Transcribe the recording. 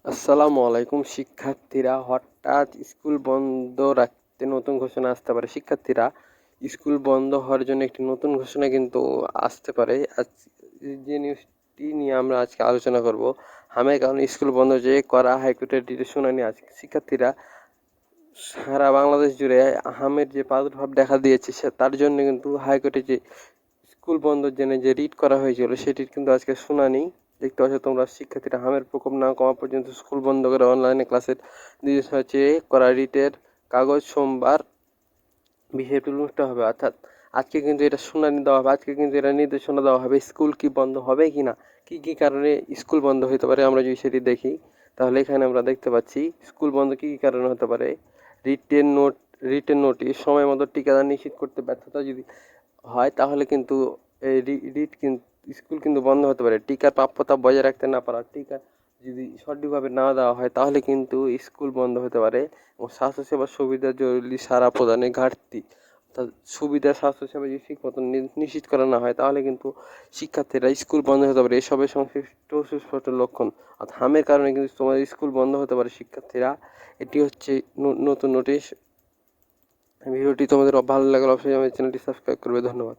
আসসালামু আলাইকুম শিক্ষার্থীরা। হঠাৎ স্কুল বন্ধ রাখতে নতুন ঘোষণা আসতে পারে। শিক্ষার্থীরা, স্কুল বন্ধ হওয়ার জন্য একটি নতুন ঘোষণা কিন্তু আসতে পারে। আজ যে নিউজটি নিয়ে আমরা আজকে আলোচনা করব, হামের কারণে স্কুল বন্ধ যে করা হাইকোর্টের শুনানি আছে। শিক্ষার্থীরা, সারা বাংলাদেশ জুড়ে হামের যে প্রাদুর্ভাব দেখা দিয়েছে তার জন্য কিন্তু হাইকোর্টে যে স্কুল বন্ধের জন্য যে রিট করা হয়েছিল সেটির কিন্তু আজকে শুনানি। দেখতে পাচ্ছ তোমরা, শিক্ষার্থীরা হামের প্রকোপ না কমা পর্যন্ত স্কুল বন্ধ করে অনলাইনে ক্লাসের নির্দেশনা হচ্ছে করা রিটের কাগজ সোমবার বিষয়টি অনুষ্ঠিত হবে। অর্থাৎ আজকে কিন্তু এটা শুনানি দেওয়া হবে, আজকে কিন্তু এটা নির্দেশনা দেওয়া হবে স্কুল কি বন্ধ হবে কি না, কি কি কারণে স্কুল বন্ধ হতে পারে। আমরা যদি সেটি দেখি তাহলে এখানে আমরা দেখতে পাচ্ছি স্কুল বন্ধ কি কি কারণে হতে পারে। রিটেন নোটিশ, সময় মতো টিকাদান নিশ্চিত করতে ব্যর্থতা যদি হয় তাহলে কিন্তু এই রিট কিন্তু স্কুল কিন্তু বন্ধ হতে পারে। টিকার প্রাপ্যতা বজায় রাখতে না পারা, টিকা যদি সঠিকভাবে না দেওয়া হয় তাহলে কিন্তু স্কুল বন্ধ হতে পারে। এবং স্বাস্থ্যসেবার সুবিধা জরুরি সারা প্রদানে ঘাটতি, অর্থাৎ সুবিধা স্বাস্থ্যসেবা যদি ঠিক মতো নিশ্চিত করা না হয় তাহলে কিন্তু শিক্ষার্থীরা স্কুল বন্ধ হতে পারে। এসবের সংশ্লিষ্ট সুস্পষ্ট লক্ষণ, অর্থাৎ হামের কারণে কিন্তু তোমার স্কুল বন্ধ হতে পারে। শিক্ষার্থীরা, এটি হচ্ছে নতুন নোটিশ। ভিডিওটি তোমাদের ভালো লাগলে অবশ্যই আমার চ্যানেলটি সাবস্ক্রাইব করবে। ধন্যবাদ।